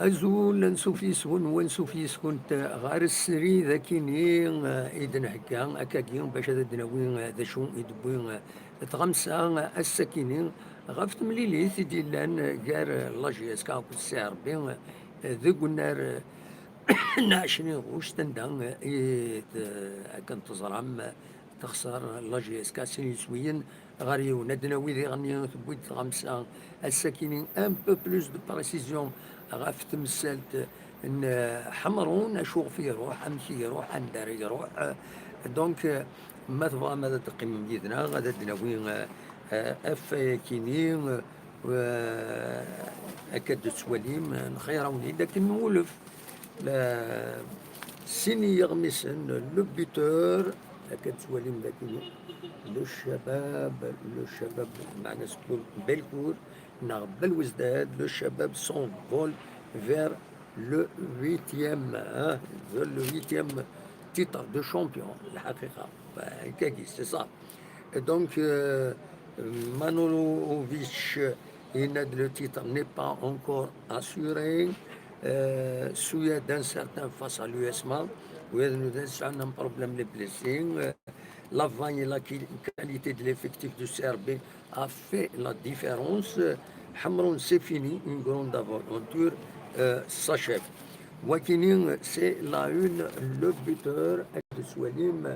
أزول نسوفيسون ونسوفيسكون غار السري ذاكيني إذن هكا أكاكين باش هذا دناوين ذا شو يدبوين تغمسا السكينين غفت مليليث دي لان غير لاجيس كاكو السعر بين ذو النار ناشني غوش تندان كنت تزرعم تخسر لاجيس كاسين سوين غاريو ندنا ويدي غني تبويد غمسا السكينين ان بو بلوس دو بريسيزيون غاف تمثلت ان حمرون اشوف فيه يروح امشي يروح اندار يروح دونك ما تبغى ماذا تقيم جيدنا غادا دناوين اف كينين و اكاد تسواليم نخيروني لكن نولف لا سيني يغمسن لو بيتور اكاد تسواليم لكن لو شباب معنا سكول بلكور نغبل وزداد لو شباب سون فول vers le huitième titre de champion, الحقيقة كاكي c'est ça. Et donc Manolovic, le titre n'est pas encore assuré. Suède d'un certain face à l'USMA, où il y a un problème de blessing. La vagne et la qualité de l'effectif du Serbie a fait la différence. Hamron, c'est fini, une grande aventure s'achève. Wakinin, c'est la une, le buteur de Swalim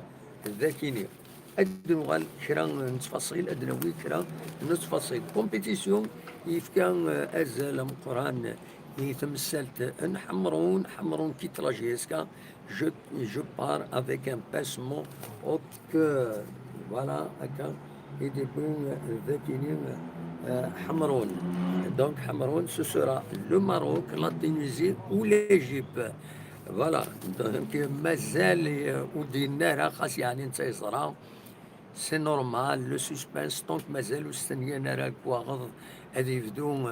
Zakini. أدنوغال كرا نتفاصيل أدنوي كرا نتفاصيل كومبيتيسيون يفكان أزال مقران يتمثلت حمرون كي تراجيسكا je pars avec un pincement au cœur voilà هكا يديبون ذاكينين حمرون donc حمرون ce sera le Maroc la Tunisie ou l'Égypte فوالا دونك مازال وديناها خاص يعني انت يصرا سي نورمال لو سسبانس دونك مازالو ستنيا نرى الكواغض هذي يبدو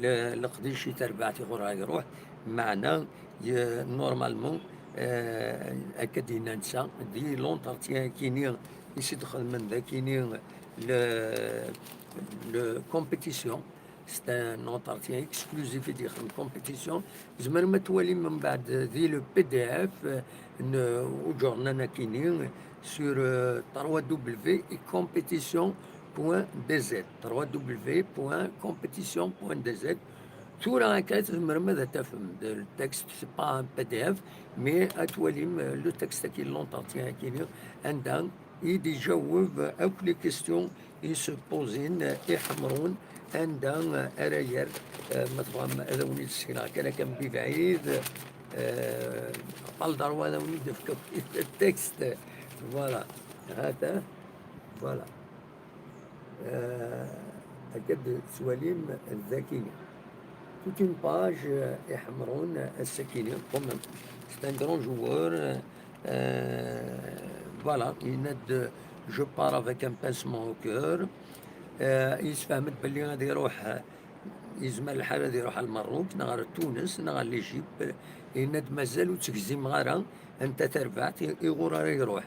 القديشي تربعتي غورها يروح معنا نورمالمون اكادينا نسا دي لونتارتيان كيني يسدخل من ذا كيني لو كومبيتيسيون c'est un entretien exclusif de la compétition. Je me mets من بعد ذي le PDF وجورنا sur www.competition.dz www.competition.dz tout la enquête je me remets le texte c'est pas un PDF mais le texte qui l'entretien qui عندها يجاوب toutes les questions ils se posent يحمرون عندها أراير مثلا هذا ونيد السكينة كان ببعيد قال هذا ونيد في التكست فوالا هذا فوالا أكد سواليم الذكية toute une page يحمرون السكينة comme c'est un grand joueur voilà il aide je pars avec un pincement au cœur يتفهمت باللي غادي يروح يزمر الحال غادي يروح المغرب نغار تونس نغار ليجيب يناد مازالو تكزيم غارة انت تربعت يغور راه يروح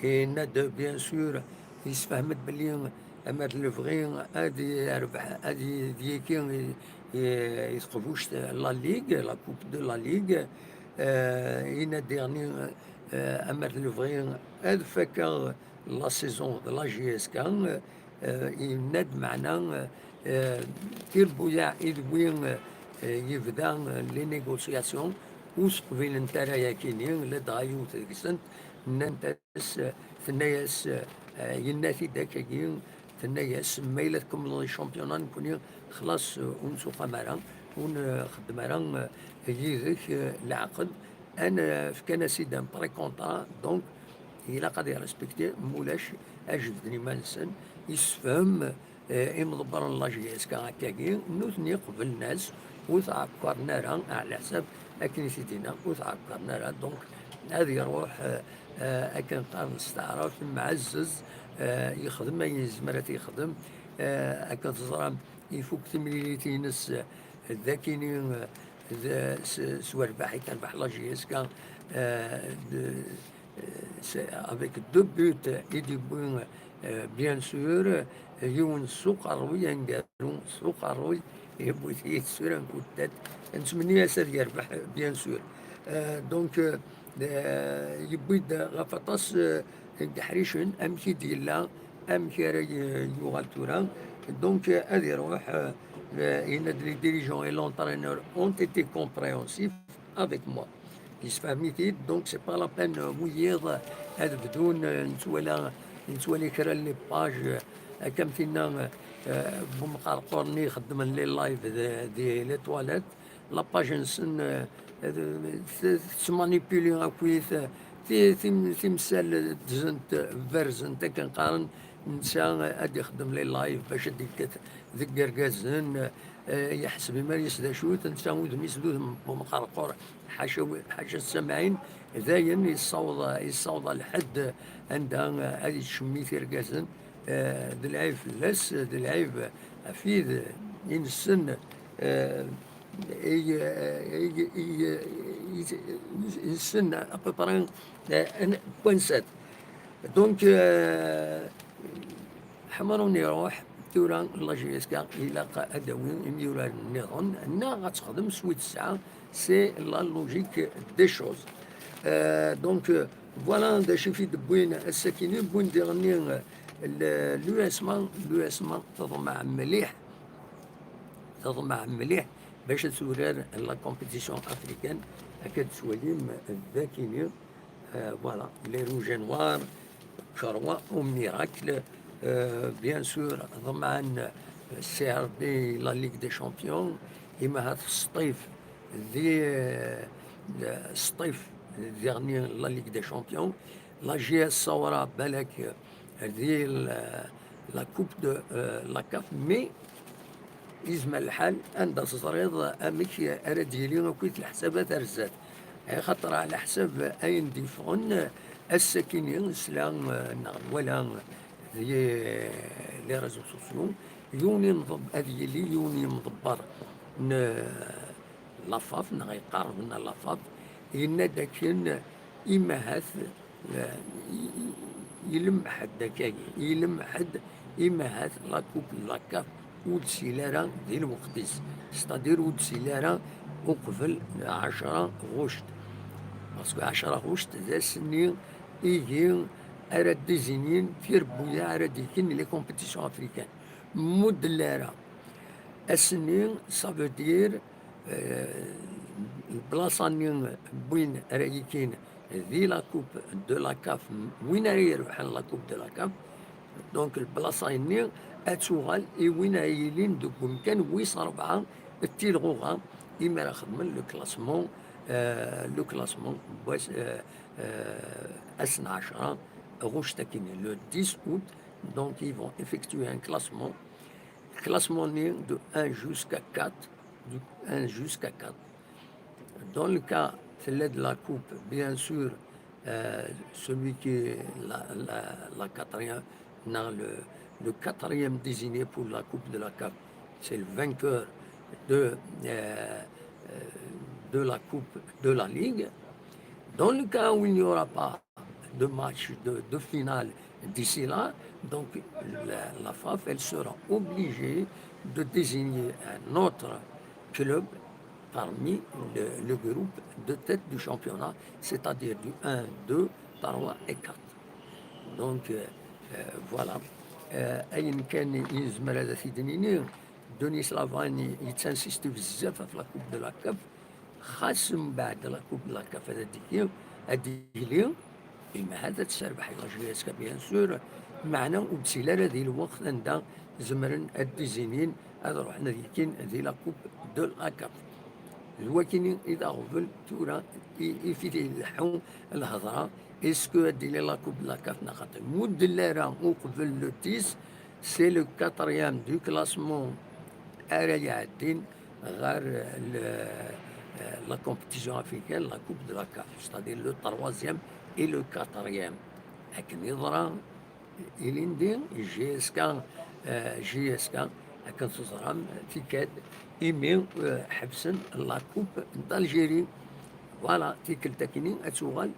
يناد بيان سور يتفهمت باللي اما الفغي غادي يربح غادي ديكي يتقفوش لا ليغ لا كوب دو لا ليغ يناد يعني اما الفغي هاد فكا لا سيزون دو لا جي اس كان يناد معنا تيربويا إدوين يبدا لي نيغوسياسيون وسقفين نتارايا كينين لدغايو تكسنت ننتس ثناياس يناتي داكاكين ثناياس ميلتكم لي شامبيونان نكوني خلاص ونسو قمرا ونخدم راه يديك العقد انا في كان سيدان بري كونطرا دونك إلا قد يرسبكتي مولاش أجدني ما نسن يسفهم مدبر الله جيس كهكاكي نوثني قبل الناس وتعكرنا راه على حساب أكن سيدينا وتعكرنا راه دونك هذه يروح أكن قال نستعرف معزز يخدم ما يزمرات يخدم أكن تزرم يفوك تمليليتي نس ذاكيني سوار باحي كان بحلا جيس avec deux buts et du but بيان سور يون السوق الروي نقالو السوق الروي يبغي يتسور نكوتات نتمنى ياسر يربح بيان سور دونك يبغي غفطاس حريشن امشي ديلا امشي يوغال توران دونك هذه يروح les dirigeants et l'entraîneur ont été compréhensifs avec moi. يسفهميتي دونك سي با لا بين ويض هذا بدون نتولي كرا لي باج كم فينا بمقرقورني خدم لي لايف دي لي تواليت لا باج نسن تمانيبيلي هاكويت تمثال دزنت فرزنت كنقارن نسا ادي يخدم لي لايف باش ذيك ركازن يحسب ما يسدا شوت نسا ودمي يسدود بمقرقور حاشا السامعين ذاين يصوض لحد عندها هذه الشميت ركازن دلعيب فلاس دلعيب افيد ينسن ينسن ابوبران بوان سات دونك حمروني يروح توران لاجيسكا الى ادوين يورا النظام انا غتخدم سويت الساعه سي لا لوجيك دي شوز دونك فوالا دا شي دبوين الساكنين بوين ديرني لو اسمان تضمع مليح باش تسورر لا كومبيتيسيون افريكان هكا سواليم الذاكيين فوالا لي روج نوار شاروا وميراكل بيان سور ضمعا سي ار بي لا ليغ دي شامبيون إما هاد الصيف ذي الصيف ديرني لا ليغ دي شامبيون لا جي اس صورا بالك ذي لا كوب دو لا كاف مي يزمل الحال عند صريض امك ارديلي وكيت الحسابات رزات خاطر على حساب اين ديفون الساكنين سلام ولا لي ريزو سوسيو يوني نضب هذه لي يوني مضبر لافاف يقارب لنا لافاف إن داكن إما هاث يلم حد داكاي يلم حد إما هاث لا كوب لاكاف ود سيلارا ديال المقدس ستادير ود سيلارا وقبل 10 غشت باسكو 10 غشت ذا سنين يجي اراد ديزينين في ربويا اراد يكن لي كومبيتيسيون افريكان مدلارا السنين سافو دير البلاصه اللي بوين رايكين ذي لا كوب دو لا كاف وين يروح لا كوب دو لا كاف دونك البلاصه اللي اتوغال اي وين يلين دوك مكان ويس 4 التيلغوغا إما راه خدمن لو كلاسمون باش أسنا 10 غشتا كاين لو 10 août donc ils vont effectuer un classement de 1 jusqu'à 4 du 1 jusqu'à 4 dans le cas de la coupe bien sûr celui qui est la quatrième non, le quatrième désigné pour la coupe de la CAF c'est le vainqueur de la coupe de la Ligue. Dans le cas où il n'y aura pas de match de finale d'ici là, donc la FAF, elle sera obligée de désigner un autre club parmi le groupe de tête du championnat, c'est-à-dire du 1, 2, 3 et 4. Donc voilà. أين كان يزمر هذا في دنيني دونيس لافاني يتنسيستي بزاف في لاكوب دو لاكاف خاص من بعد لاكوب دو لاكاف هذيك إما هذا تسربح لاجياسكا بيان سور معنا وبسيلار هذه الوقت عندها زمرن الديزينين هذا روحنا ذيكين هذه لاكوب دو لاكاف الوكيني إذا غفل تورا يفيد يلحون الهضرة اسكو هادي لي لاكوب لاكاف نخاطر مدلارة وقبل لو 10 سي لو 4 دو كلاسمون راه يعدين غير لا كومبيتيسيون افريكان لا كوب دو لاكاف ستادير لو 3 اي لو 4 لكن يضرا إليندين جي اس كا هكا تزرام تيكاد إيمي حبسن لا كوب d'Algérie فوالا تيكل تاكينين اتوغال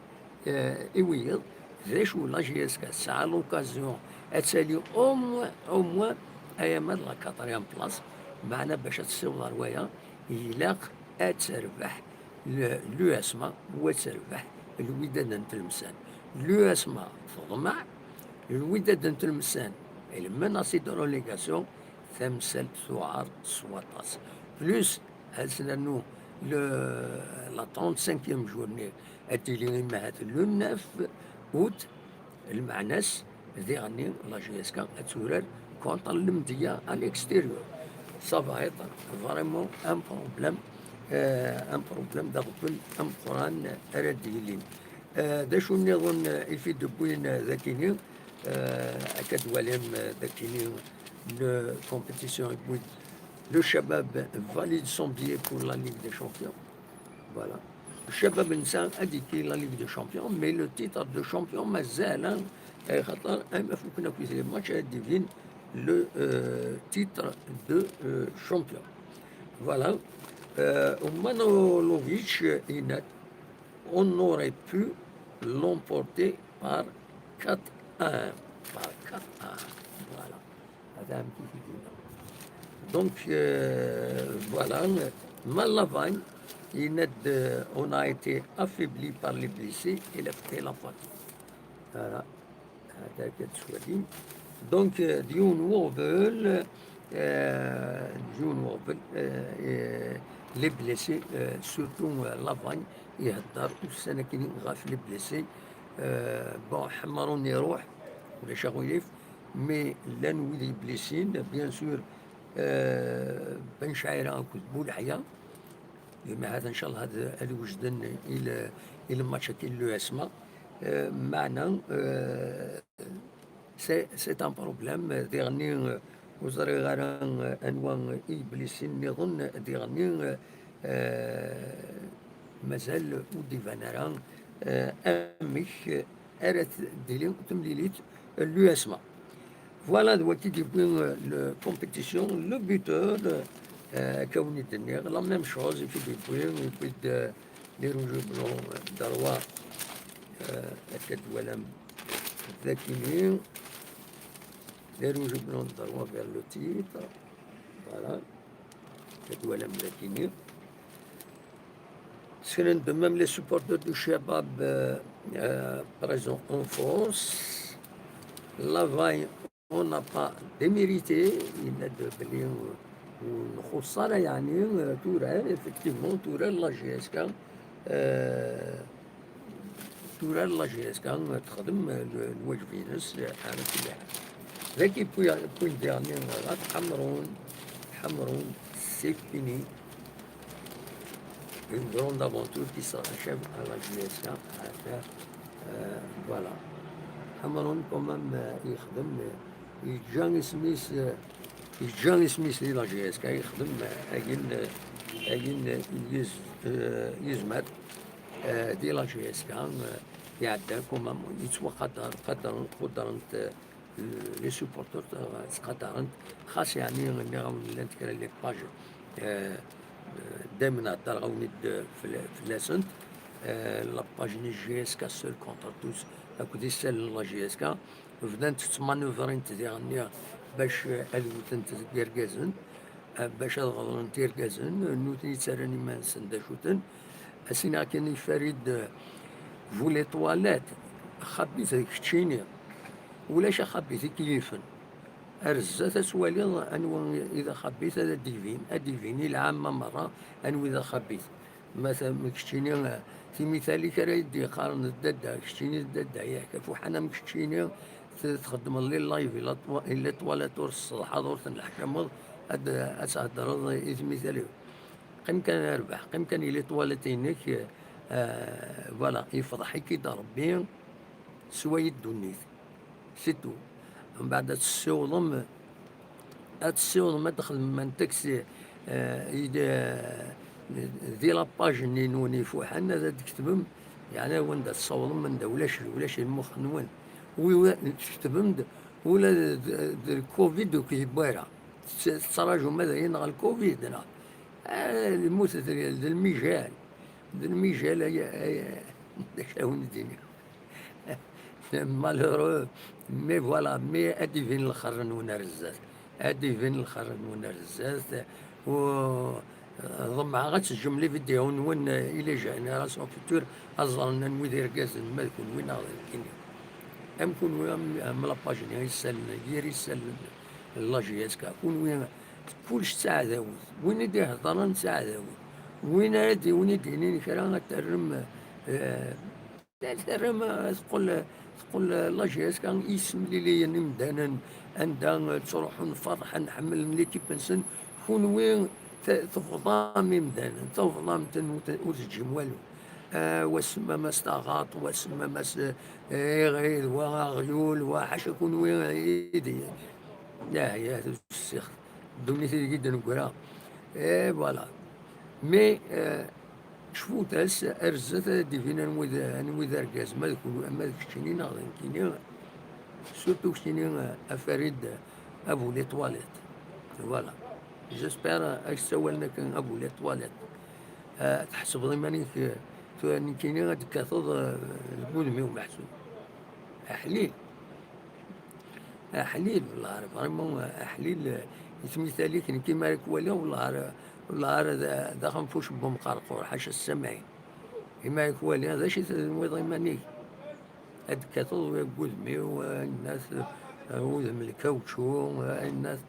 إويض ذاش ولا جي اس كا ساعة لوكازيون اتسالي او موان ايام لا كاتريام بلاص معنا باش تصير روايه يلاق اتربح لو اسما وتربح الوداد نت المسان لو اسما تضمع الوداد نت المسان المناصي دو روليغاسيون تمثل ثوار سواطاس بلوس هالسنة نو لا 35e جورني التيلي مهات لو 9 اوت المعناس ذي غني لا جي اس كا تورر كونتر المدية à l'extérieur. Ça va être vraiment un problème d'قبل أمقران أرديلين. دا شو نظن يفيد بوين ذاكيني أكاد وليم ذاكيني le compétition with le Shabab valide son billet pour la Ligue des Champions. Voilà. Le Shabab Insan a dit qu'il est la Ligue des Champions, mais le titre de champion, Mazal, il faut qu'on accuse les matchs à divine le titre de champion. Voilà. Manolovic, on aurait pu l'emporter par 4-1. Par 4-1. Voilà. Donc, voilà, Malavagne, on a été affaibli par les blessés et la fatigue. Voilà. Donc, Dion Wobel, les blessés, surtout Lavagne, يهدر السنة كي غاف les blessés. Bon, حمرون يروح ولا شغويف مي لان ويدي بليسين بيان سور بن شاعر كنت بول حياه مع هذا ان شاء الله هذا اللي وجدن الى الماتش كي لو اسما معنا سي ان بروبليم ديغني وزري غاران انوان بليسين نظن ديغني مازال ودي فاناران امش ارات ديلي تمليليت لو اسما. Voilà qui dit la compétition, le buteur, Kaouni Tenir, la même chose, il fait des points, il fait des rouges blancs, Darwa, Akadoualam, Zakini, les rouges blancs Darwa vers le titre, voilà, Akadoualam Zakini. C'est de même les supporters du Shabab présents en force, la vaille. On n'a pas démérité, il a de بلي والخسارة يعني تورال effectivement تورال لا جي اس كان تورال لا جي اس كان تخدم الواجبينس على كل حال. لكن بوين ديرني غاد حمرون سي فيني une grande aventure qui s'achève à la GSK à faire voilà. حمرون quand même يخدم جان سميث لي لا جي اس كا يخدم اين يزمر دي لا جي اس كا يعدى كومام يتوا قدرنت لي سوبورتور قدرنت خاص يعني اللي غاون نتكرا لي باج دائما هدر غاون في لاسنت لاباج ني جي اس كا سول كونتر توس هاكو ديسال لا جي اس كا بدات تمانوفرين تديرنيا باش الوتن تيركازن باش الغضرن تيركازن نوتني تسراني ما نسنداشوتن اسينا كان فريد فولي طوالات خبيت كتشيني ولاش خبيت كليفن ارزات سوالي انو اذا خبيت هذا ديفيني العامة مرة انو اذا خبيت مثلا مكتشيني في مثالي كرا يدي قارن الددا كتشيني الددا يحكى فوحنا مكتشيني تخدم لي اللايف الا طوالاتور الصباح دورت الحكم هذا اسعد مثالي قيم كان يربح قيم كان يلي طوالتينك فوالا يفضح كي ربي سوايد دونيت سيتو من بعد تسيوضم ما دخل من تاكسي ذي لاباج نوني فوحنا ذا تكتبهم يعني وين تصورهم من ولاش المخ نون وتكتبهم ولا الكوفيد وكيبايرة تراجعوا ماذا ينغى الكوفيد الموت الميجال شاون الدنيا مالورو. مي فوالا، مي ادي فين الاخر نونا رزاز، ادي فين الاخر نونا رزاز. و ضمع غتسجم لي فيديو نون الى جينيراسيون فيتور اظن نوي ركاز ما يكون وين كيني ام كون وين من لاباجين يسال يري يسال لا جي اس كا كون وين كلش ساعه داوز وين يدي هضران ساعه داوز وين هادي وين يديني كرا ترم ترم تقول لا جي اس كان اسم لي نمدانا عندها تروح نفرح نحمل ليكيب نسن كون وين تفضى مدانا تفضى وتجيم والو. وسما ماس طاغاط وسما ماس غير وغيول وحاشا كون وين يدي لا يا السيخ الدنيا تيجي جدا نقولها. فوالا مي شفوتاس ارزت ديفينا نوذ ركاز ما ذاك كشتيني ناضي كيني سورتو كشتيني افريد ابو لي تواليت. فوالا جيسبيغ سوالنا كان ابو لي تواليت. تحسب ضمانيك كيني غادي كاثوض البودمي ومحسوب احليل احليل والله فريمون احليل مثالي كان كيما راك والي والله داخل فوش بمقرقور حاشا السمعين كيما راك والي هذا شي تنويض يمانيك هاد كاثوض البودمي والناس وذم الكاوتشو الناس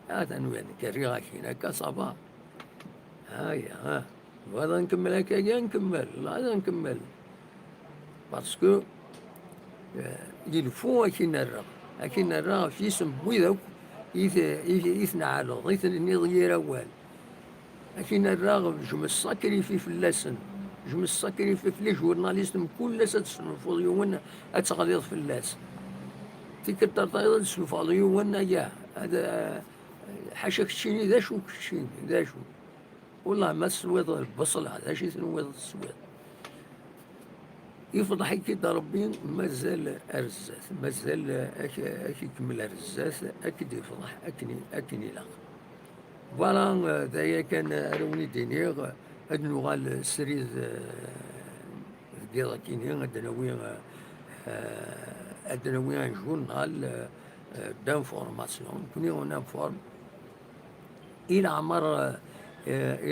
هذا نويض كريغا كينا كصبا ها وهذا نكمل هكايا نكمل هذا نكمل باسكو يلفو أكي نرى في اسم بويذوك إثنى عالض إثنى ضيير أول أكي نرى جم السكري في اللسن جم السكري في لي جورناليست كل تسنفض يومنا أتغليظ في اللسن تيك الترطيض تسنفض يومنا يا هذا حاشا كتشيني ذا شو كتشيني ذا شو والله ما سويض البصل هذا شي سويض السويض يفضح كي ربي مازال ارزاث مازال اكي يكمل ارزاث اكيد يفضح اكني لا. فوالا ذايا كان روني دينيغ هاد نوغال سريد ديال كيني ادناوي ان جورنال دانفورماسيون كوني اون انفورم الى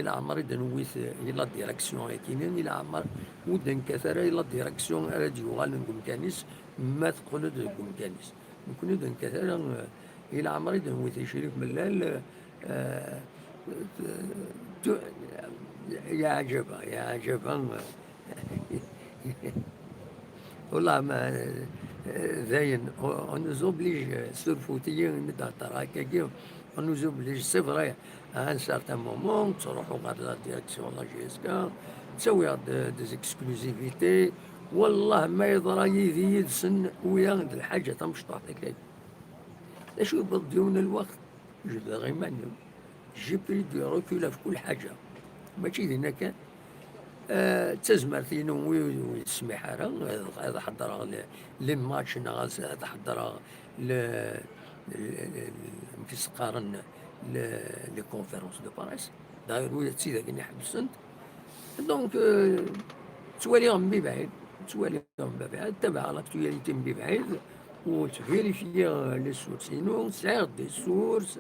عمر دنويث الى ديريكسيون كينين الى عمر ودن كثر الى ديريكسيون راديو غالن كومكانيس ما تقول كومكانيس نكون دن كثر الى عمر دنويث شريف ملال. يا عجبا والله ما ذاين on nous oblige sur فوتيين ندار هكاكي on nous oblige c'est vrai à un certain moment تروحوا غير لا ديريكسيون لا جي اس كا تسوي دي اكسكلوزيفيتي والله ما يضرى يزيد سن ويا الحاجه مش تعطيك هيك شوف بديون الوقت جو غير مانيوم جي بري دو ريكول في كل حاجه ماشي هنا كان تزمر ثينو ويسمح هذا حضر لي ماتش هذا حضر كيس قارن لي كونفيرونس دو باريس داير ويا تسيدا كي حبسنت دونك تواليهم ببعيد تبع لاكتواليتي من ببعيد وتفيريفي لي سورس سينو تسعي دي سورس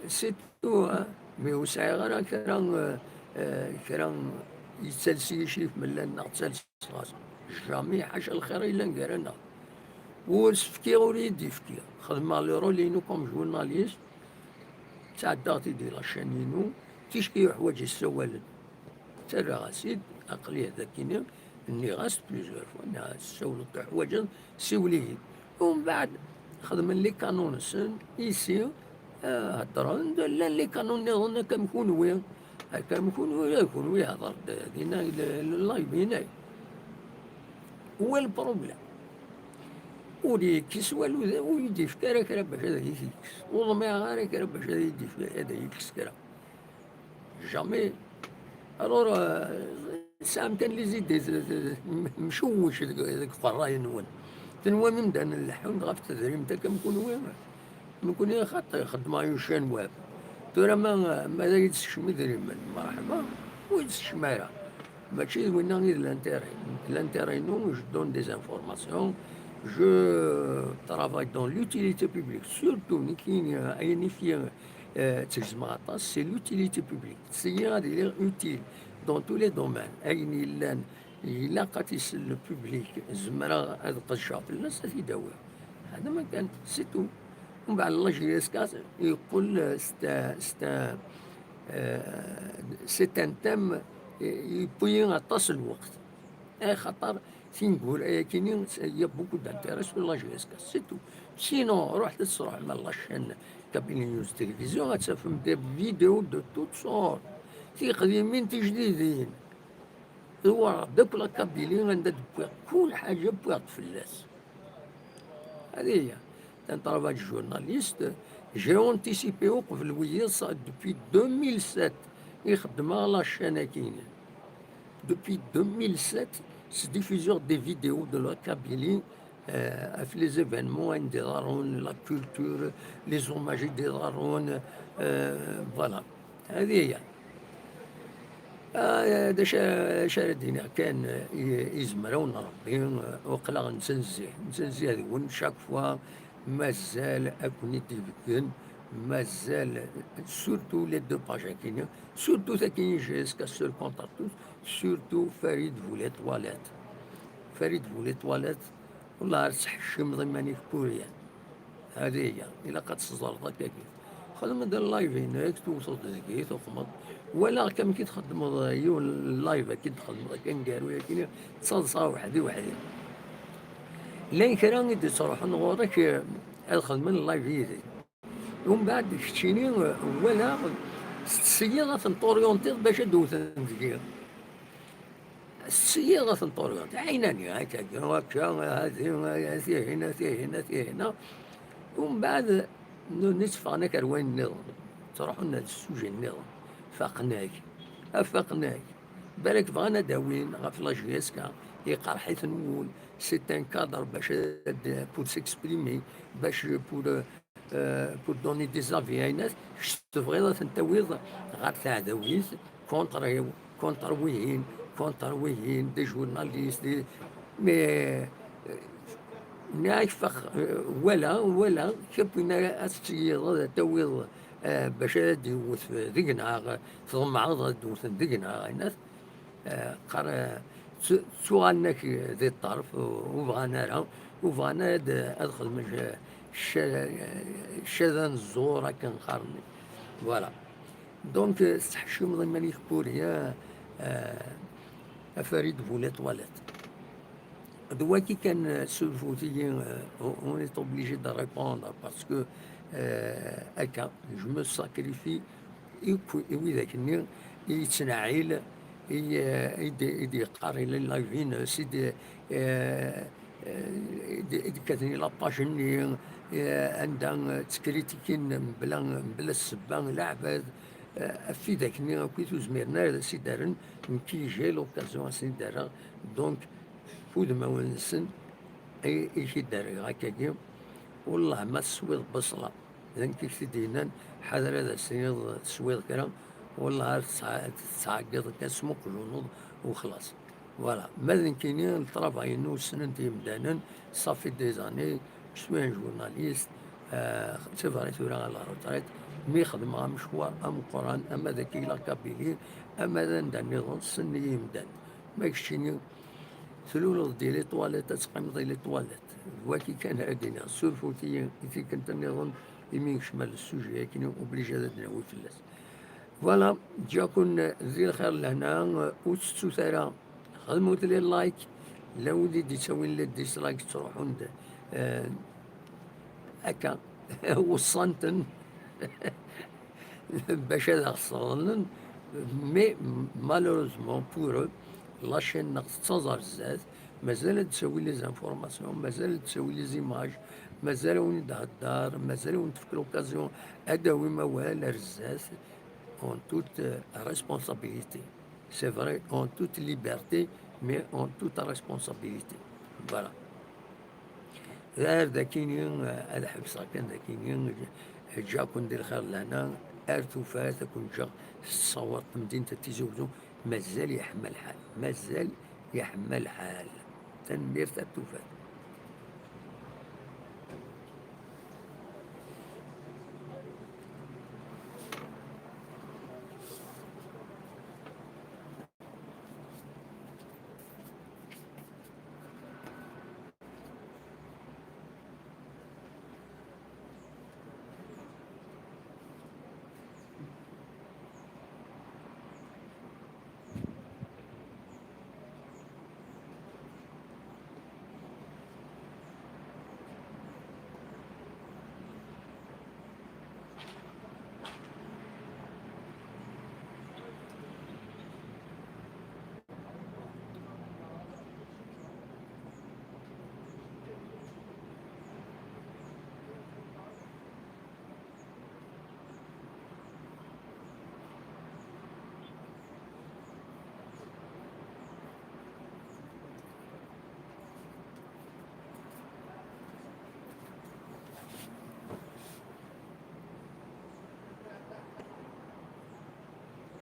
سي تو مي وسعي غير كرا يتسلسي يشريف من لنا تسلسي خلاص جامي حاشا الخير إلا نقرنا ورسفكي وريدي فكي خدمة لي رولينو كوم جورناليست تعداتي دي لاشانينو تيشكي حوايج السوالد ترى غاسيد أقلية ذاكيني اني غاست بليزيور فوا اني سولت حوايج سوليه ومن بعد خدم لي كانون سن يسير هضران لا لي كانون نظن كنكون وين يكون ويهضر دينا اللايف هنا هو البروبليم ولي كيس والو ويدي في كرا باش هذا يكس وضمي غير كرا باش هذا يدي في هذا يكس كرا جامي الور سام كان لي زيد مشوش هذاك فراي نون تنوى من دان اللحون غاف تدريم تا كنكون وين نكون خاطر خدمه يوشان واب ترى ما يدسش مدري من مرحبا ويدسش مايرا ماشي وين غير لانتيري نو جو دون دي انفورماسيون je travaille dans l'utilité publique, surtout c'est l'utilité publique. C'est utile dans tous les domaines. إلا قد يسل البوبليك زمرا هاد القشة في الناس تيداوي هذا ما كان سيتو. ومن بعد الله جي اسكاس يقول سيت ان تام يبوي غطاس الوقت خاطر تنقول كاينين يا بوكو دانتيريس في لا جي اسكاس سيتو. سينو روح تروح مع لاشين كابيني نيوز تلفزيون غتفهم دي فيديو دو توت سور تي قديمين تي جديدين. هو دوك لاكابيلي عندها تبويض كل حاجه بويض في الناس. هذه هي un travail de journaliste. J'ai anticipé قبل ويص depuis 2007 يخدمها لا شين كاينه. Depuis 2007 c'est diffuseur des vidéos de la Kabylie في les événements عند دارون la culture les hommages دارون فوالا. هذه هي هذا شاردين كان يزمرون ربي وقلا نسنزي هذون شاك فوا مازال اكوني تيفكن مازال سورتو لي دو باج كاينين سورتو كاين جيسكا سور كونتاتوس سورتو فريد فولي تواليت فريد فولي تواليت والله رسح الشمضي ماني في بوريان. هذه هي إلا قد تصدر كي خدم دير اللايف هناك توصل ذكي تخمض ولا كم كي تخدم يو اللايف كي تخدم كنقالوا كاين تصلصا وحدي لين كرا يدي تروح نغورك الخدمة اللايف يدي ومن بعد كتشيني ولا السيارة تنطوريونتي باش دوز ذكي السيارة تنطوريونتي عيناني هكا هذه هنا ومن بعد نتفقنا كروين النظام تروحوا لنا للسوجي النظام فاقناك بالك بغانا داوين غاف لا جي اس كا يقار حيث نقول سي ان كادر باش بور سيكسبريمي باش بور دوني دي زافي ناس تبغيض تنتويض غير تاع داويز كونتر ويهين دي جورناليست دي مي نايفخ ولا كبنا السيارة تويض باش دوث ذقنا ثم عرض دوث ذقنا الناس قرا سوالناك ذي الطرف وبغانا ادخل من الشذا الزور هكا نقارني فوالا. دونك استحشو من ماني كوريا فريد فولي تواليت دوا كي كان سولفوتي on est obligé de répondre parce que هكا جو مو ساكريفي وذاك النير يتنعيل يدي قاري لايفين سيدي كاتني لاباج ني عندها تكريتيكين بلا السبان العباد في ذاك النير كويتو زميرنا سي دارن كي جي لوكازيون سي دارن دونك فود ما ونسن اي داري هكاكي والله ما تسويض بصله لان كي دينا حذر هذا السيد تسويض كرا والله تعقد كاسمو جنود وخلاص فوالا. ماذا كاينين الطرافاي نو سننتي مدانا صافي دي زاني شويه جورناليست سيفاري ثورا على روتريت مي خدمها مشوار ام قران اما ذاكي لا كابيلين اما ذا نظام سني مدان ماكشيني ثلول ديال لي طواليت تقيم ديال لي طواليت واكي كان عادينا سولفوتي كي كنت نظن يمين شمال السوجي كاين اوبليجي هذا نعاود في الناس فوالا. جاكم زي الخير لهنا وتستو ثرا خدموا لي اللايك لا وليدي تسوي لي ديسلايك تروحون هكا وصنتن باش هذا خسرن مي مالوروزمون بور لا شين ناقص تنظر بزاف مازال تسوي لي زانفورماسيون مازال تسوي لي زيماج مازال وين نهضر مازال وين في لوكازيون اداوي موال رزاز اون توت ريسبونسابيلتي سي فري اون توت ليبرتي مي اون توت ريسبونسابيلتي فوالا. هذا كاينين هذا حبسه كان كاينين جا كون ندير خير لهنا ارثو فات كون جا صورت مدينه تيزوزو مازال يحمل حال تندير تاتوفات.